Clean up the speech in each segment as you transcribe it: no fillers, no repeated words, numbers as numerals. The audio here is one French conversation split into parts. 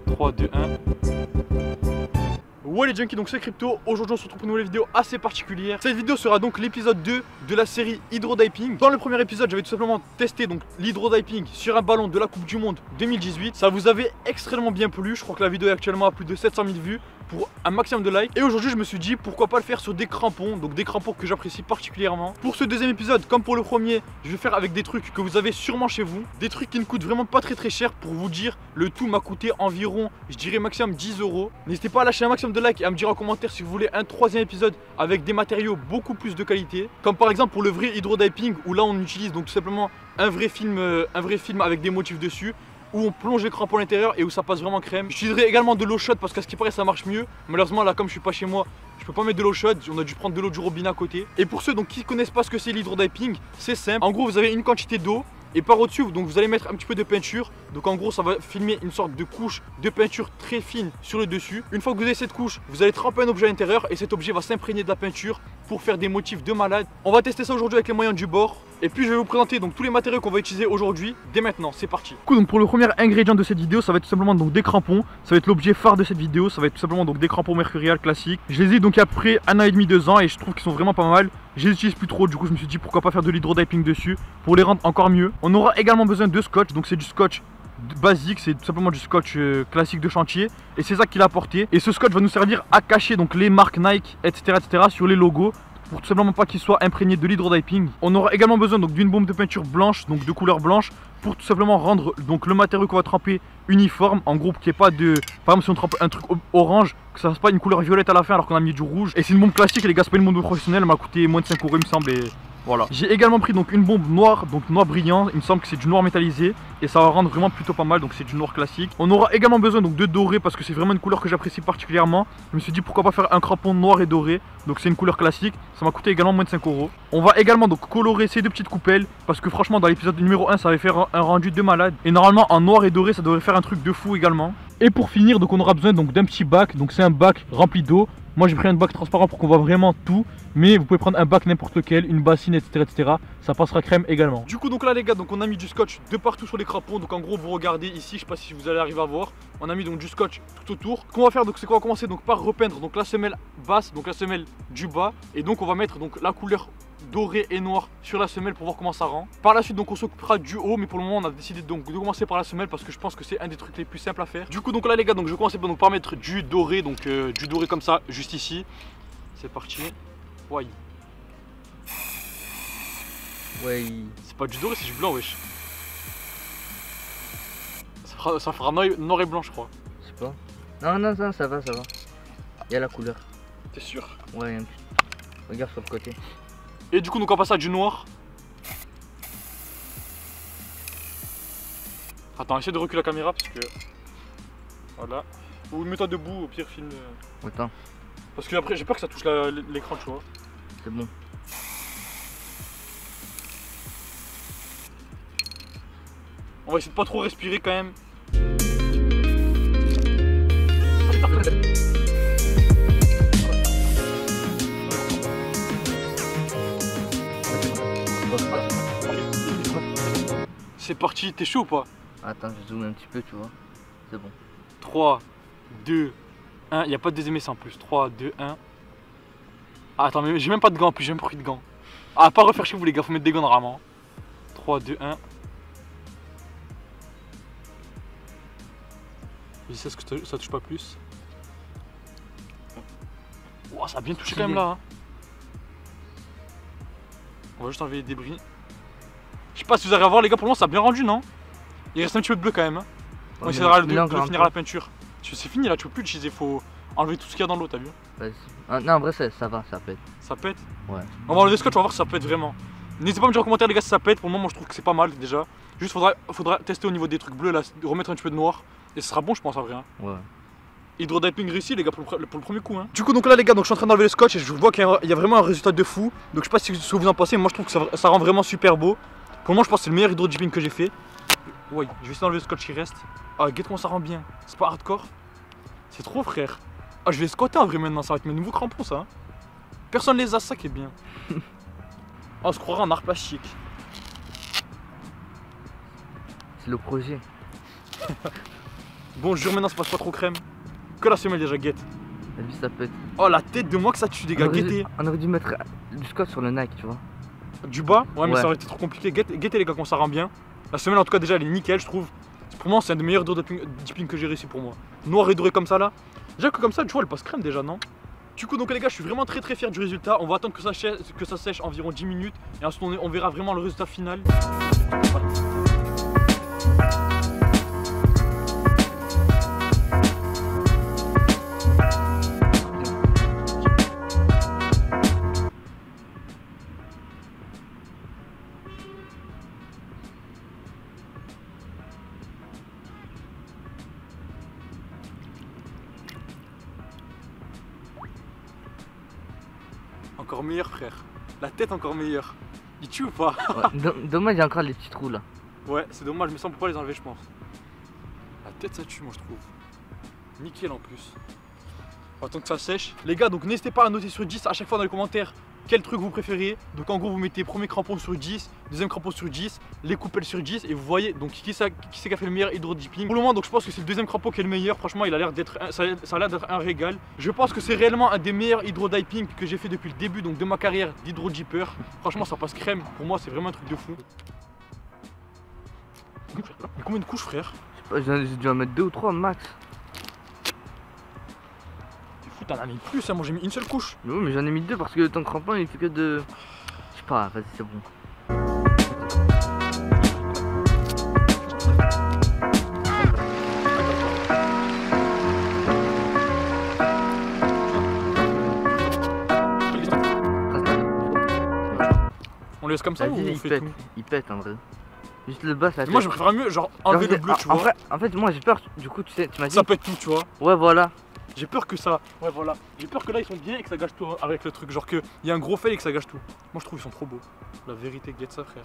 3, 2, 1. Ouais les junkies, donc c'est Crypto. Aujourd'hui on se retrouve pour une nouvelle vidéo assez particulière. Cette vidéo sera donc l'épisode 2 de la série Hydrodiping. Dans le premier épisode j'avais tout simplement testé donc l'hydrodiping sur un ballon de la Coupe du Monde 2018. Ça vous avait extrêmement bien plu. Je crois que la vidéo est actuellement à plus de 700 000 vues pour un maximum de likes. Et aujourd'hui je me suis dit pourquoi pas le faire sur des crampons. Donc des crampons que j'apprécie particulièrement. Pour ce deuxième épisode, comme pour le premier, je vais faire avec des trucs que vous avez sûrement chez vous. Des trucs qui ne coûtent vraiment pas très cher. Pour vous dire, le tout m'a coûté environ, je dirais maximum 10 €. N'hésitez pas à lâcher un maximum de likes et à me dire en commentaire si vous voulez un troisième épisode avec des matériaux beaucoup plus de qualité. Comme par exemple pour le vrai hydrodiping où là on utilise donc tout simplement un vrai film avec des motifs dessus, où on plonge les crampons à l'intérieur et où ça passe vraiment crème. J'utiliserai également de l'eau chaude parce qu'à ce qui paraît ça marche mieux. Malheureusement là comme je suis pas chez moi, je peux pas mettre de l'eau chaude, on a dû prendre de l'eau du robinet à côté. Et pour ceux donc qui connaissent pas ce que c'est l'hydrodiping, c'est simple. En gros vous avez une quantité d'eau et par au-dessus donc vous allez mettre un petit peu de peinture. Donc en gros ça va filmer une sorte de couche de peinture très fine sur le dessus. Une fois que vous avez cette couche, vous allez tremper un objet à l'intérieur et cet objet va s'imprégner de la peinture pour faire des motifs de malade. On va tester ça aujourd'hui avec les moyens du bord. Et puis je vais vous présenter donc tous les matériaux qu'on va utiliser aujourd'hui dès maintenant, c'est parti. Du coup donc pour le premier ingrédient de cette vidéo, ça va être tout simplement donc des crampons. Ça va être l'objet phare de cette vidéo, ça va être tout simplement donc des crampons mercurial classiques. Je les ai donc il y a à peu près 1 an et demi, 2 ans et je trouve qu'ils sont vraiment pas mal. Je les utilise plus trop, du coup je me suis dit pourquoi pas faire de l'hydrodiping dessus pour les rendre encore mieux. On aura également besoin de scotch, donc c'est du scotch basique, c'est tout simplement du scotch classique de chantier et c'est ça qu'il a apporté. Et ce scotch va nous servir à cacher donc les marques Nike etc sur les logos, pour tout simplement pas qu'il soit imprégné de l'hydrodiping. On aura également besoin donc d'une bombe de peinture blanche, donc de couleur blanche, pour tout simplement rendre donc le matériau qu'on va tremper uniforme, en gros qu'il n'y ait pas de, par exemple si on trempe un truc orange, que ça fasse pas une couleur violette à la fin alors qu'on a mis du rouge. Et c'est une bombe classique et les gars c'est pas une bombe professionnelle, elle m'a coûté moins de 5 € il me semble et voilà. J'ai également pris donc une bombe noire, donc noir brillant, il me semble que c'est du noir métallisé et ça va rendre vraiment plutôt pas mal, donc c'est du noir classique. On aura également besoin donc de doré parce que c'est vraiment une couleur que j'apprécie particulièrement. Je me suis dit pourquoi pas faire un crampon noir et doré, donc c'est une couleur classique, ça m'a coûté également moins de 5 €. On va également donc colorer ces deux petites coupelles parce que franchement dans l'épisode numéro 1 ça avait fait un rendu de malade et normalement en noir et doré ça devrait faire un truc de fou également. Et pour finir donc on aura besoin donc d'un petit bac, donc c'est un bac rempli d'eau. Moi j'ai pris un bac transparent pour qu'on voit vraiment tout, mais vous pouvez prendre un bac n'importe lequel, une bassine etc, ça passera crème également. Du coup donc là les gars, donc on a mis du scotch de partout sur les crampons, donc en gros vous regardez ici, je sais pas si vous allez arriver à voir, on a mis donc du scotch tout autour. Ce qu'on va faire donc c'est qu'on va commencer donc par repeindre donc la semelle basse, donc la semelle du bas, et donc on va mettre donc la couleur doré et noir sur la semelle pour voir comment ça rend. Par la suite donc on s'occupera du haut, mais pour le moment on a décidé donc de commencer par la semelle parce que je pense que c'est un des trucs les plus simples à faire. Du coup donc là les gars, donc je vais commencer donc par mettre du doré, donc du doré comme ça juste ici. C'est parti. Ouais. Ouais. C'est pas du doré, c'est du blanc wesh. Ça fera noir et blanc je crois. Je sais pas. Non ça va. Il y a la couleur. T'es sûr? Ouais, un petit. Regarde sur le côté. Et du coup donc on va passer à du noir. Attends, essaie de reculer la caméra parce que... Voilà. Ou mets-toi debout, au pire filme. Attends. Parce que après j'ai peur que ça touche l'écran, tu vois. C'est bon. On va essayer de pas trop respirer quand même. C'est parti, t'es chaud ou pas? Attends, je zoome un petit peu, tu vois. C'est bon. 3, 2, 1. Il n'y a pas de deuxième essai en plus. 3, 2, 1. Ah, attends, mais j'ai même pas de gants en plus, j'ai même pris de gants. Ah, pas refaire chez vous les gars, faut mettre des gants normalement. 3, 2, 1. Est-ce que ça touche pas plus? Wow, ça a bien touché quand même là. Hein. On va juste enlever les débris. Je sais pas si vous arrivez à voir les gars, pour le moment ça a bien rendu, non? Il reste un petit peu de bleu quand même. Hein. On essaiera de finir la peinture. C'est fini là, tu peux plus l'utiliser, faut enlever tout ce qu'il y a dans l'eau, t'as vu? Ah, non, en vrai ça va, ça pète. Ça pète? Ouais. On va enlever le scotch, on va voir si ça pète vraiment. N'hésitez pas à me dire en commentaire les gars si ça pète, pour le moment moi je trouve que c'est pas mal déjà. Juste faudra tester au niveau des trucs bleus là, remettre un petit peu de noir. Et ce sera bon je pense en vrai. Hein. Ouais. Hydrodiping réussi les gars pour le premier coup. Hein. Du coup donc là les gars, donc je suis en train d'enlever le scotch et je vois qu'il y a vraiment un résultat de fou. Donc je sais pas ce que vous en pensez, mais moi je trouve que ça rend vraiment super beau. Pour le moment je pense que c'est le meilleur hydrodiping que j'ai fait. Ouais, je vais essayer d'enlever le scotch qui reste. Ah regarde comment ça rend bien. C'est pas hardcore. C'est trop frère. Ah je vais squatter en vrai maintenant, ça va être mes nouveaux crampons ça. Hein. Personne les a, ça qui est bien. On se croirait en art plastique. C'est le projet. Bon, je jure maintenant, ça passe pas trop crème. Que la semelle déjà, guette. La vis ça pète. Oh, la tête de moi que ça tue, les gars, guettez. On aurait dû mettre du scotch sur le Nike, tu vois. Du bas? Ouais, mais Ouais. ça aurait été trop compliqué. Guettez les gars, quand ça rend bien. La semelle, en tout cas, déjà, elle est nickel, je trouve. Pour moi, c'est un des meilleurs dipping que j'ai réussi pour moi. Noir et doré comme ça là. Déjà que comme ça, tu vois, elle passe crème déjà, non? Du coup, donc les gars, je suis vraiment très fier du résultat. On va attendre que ça sèche environ 10 minutes. Et ensuite, on verra vraiment le résultat final. Voilà. Encore meilleur, frère. La tête encore meilleure. Il tue ou pas? Ouais. Dommage, il y a encore les petits trous là. Ouais, c'est dommage, mais ça on peut pas les enlever, je pense. La tête ça tue, moi je trouve. Nickel en plus. On attend que ça sèche. Les gars, donc n'hésitez pas à noter sur 10 à chaque fois dans les commentaires quel truc vous préférez. Donc en gros, vous mettez premier crampon sur 10, deuxième crampon sur 10, les coupelles sur 10 et vous voyez donc qui c'est qui a fait le meilleur hydro dipping. Pour le moment, donc je pense que c'est le deuxième crampon qui est le meilleur. Franchement, il a l'air d'être ça a l'air d'être un régal. Je pense que c'est réellement un des meilleurs hydro dipping que j'ai fait depuis le début donc de ma carrière d'hydro dipper. Franchement, ça passe crème. Pour moi, c'est vraiment un truc de fou. Mais combien de couches, frère? J'ai dû en mettre 2 ou 3 max. T'es fou, t'en as mis plus, hein. Moi j'ai mis une seule couche. Oui, mais j'en ai mis 2 parce que ton crampon il fait que de. Je sais pas, vas-y, c'est bon. On laisse comme ça ou Vas-y, on il fait pète, tout? il pète en vrai. Juste le bas, ça Moi je préfère mieux genre enlever le bleu, tu vois. En fait, moi j'ai peur, du coup, tu sais, tu m'as dit. Ça pète tout, tu vois. Ouais, voilà. J'ai peur que ça. Ouais, voilà. J'ai peur que là ils sont bien et que ça gâche tout avec le truc. Genre qu'il y a un gros fail et que ça gâche tout. Moi je trouve ils sont trop beaux. La vérité, guette ça, frère.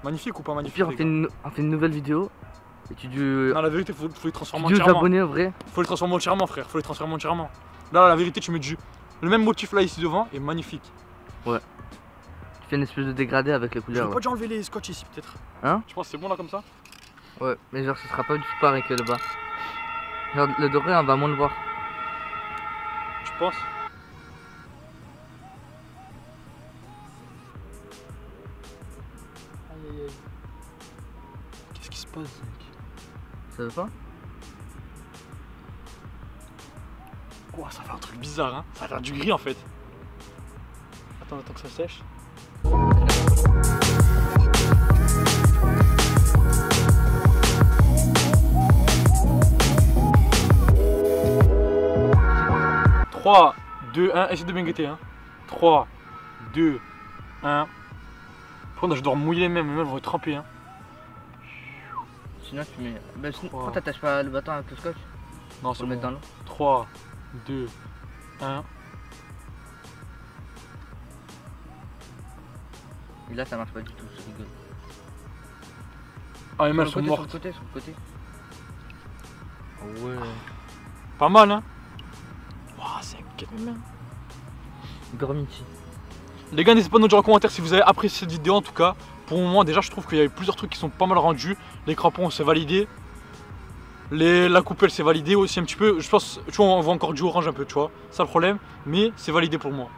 Magnifique ou pas magnifique? Puis on les fait, gars on fait une nouvelle vidéo. Et tu dis. Non, la vérité, faut les transformer Tu dis aux entièrement. abonnés en vrai. Faut les transformer entièrement, frère. Faut les transformer entièrement. Là, la vérité, tu mets le même motif là ici devant est magnifique. Tu fais une espèce de dégradé avec les Je couleurs. peux pas déjà enlever les scotch ici, peut-être? Hein? Je pense que c'est bon là comme ça? Ouais, mais genre ce sera pas du tout pareil que le bas. Genre le doré, on va moins le voir. Tu penses? Aïe aïe aïe. Qu'est-ce qui se passe, mec? Ça veut pas? Ouah, ça fait un truc bizarre, hein. Ça va faire du gris en fait. Attends que ça sèche. Trois, 2, 1, essaye de bien guetter, hein. 3, 2, 1. Par contre, je dois mouiller les mêmes vont être trempés, hein. Sinon tu mets. Ben, Trois. pourquoi t'attaches pas le bâton avec le scotch? Non, Pour c'est le mettre bon. dans l'eau. 3, 2, 1. Et là ça marche pas du tout, je rigole. Ah, les mains Sur sont le côté, mortes. sur le côté. Ouais. Pas mal, hein. Ouah, c'est un quête mes mains. Gormiti. Les gars, n'hésitez pas à nous dire en commentaire si vous avez apprécié cette vidéo en tout cas. Pour le moment, déjà, je trouve qu'il y avait plusieurs trucs qui sont pas mal rendus. Les crampons, c'est validé. La coupelle, c'est validé aussi un petit peu. Je pense, tu vois, on voit encore du orange un peu, tu vois. C'est ça le problème, mais c'est validé pour moi.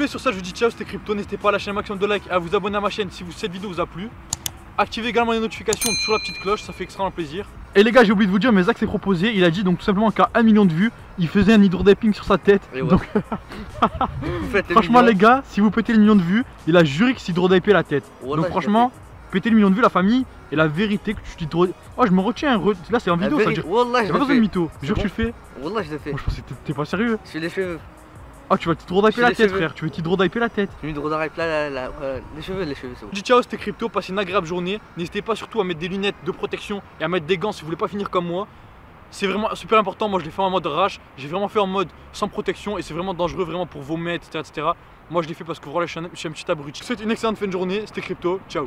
Sur ça, je vous dis ciao, c'était Crypto. N'hésitez pas à lâcher un maximum de likes et à vous abonner à ma chaîne si cette vidéo vous a plu. Activez également les notifications sur la petite cloche, ça fait extrêmement plaisir. Et les gars, j'ai oublié de vous dire, mais Zach s'est proposé, il a dit donc tout simplement qu'à 1 million de vues, il faisait un hydrodiping sur sa tête. Et ouais. Donc Vous faites franchement les gars, si vous pétez le million de vues, il a juré qu'il s'hydrodipait la tête. Wallah, Donc franchement, pétez le million de vues la famille, et la vérité que tu t'hydro... Oh je me retiens, là c'est en vidéo, ça veut dire. Wallah, J'ai je pas le besoin de fais. mytho, jure que tu le fais. Wallah, je le fais. Moi je pensais que t'es pas sérieux. Je fais les cheveux. Ah tu vas t'hydrodiper la les tête cheveux. frère, tu veux t'hydrodiper la tête. Je mets d'arrêt là, les cheveux, c'est bon. Je dis ciao, c'était Crypto, passez une agréable journée. N'hésitez pas surtout à mettre des lunettes de protection et à mettre des gants si vous voulez pas finir comme moi. C'est vraiment super important, moi je l'ai fait en mode rush, j'ai vraiment fait en mode sans protection et c'est vraiment dangereux vraiment pour vomir, etc. Moi je l'ai fait parce que voilà, je suis un petit abruti. Je vous souhaite une excellente fin de journée, c'était Crypto, ciao.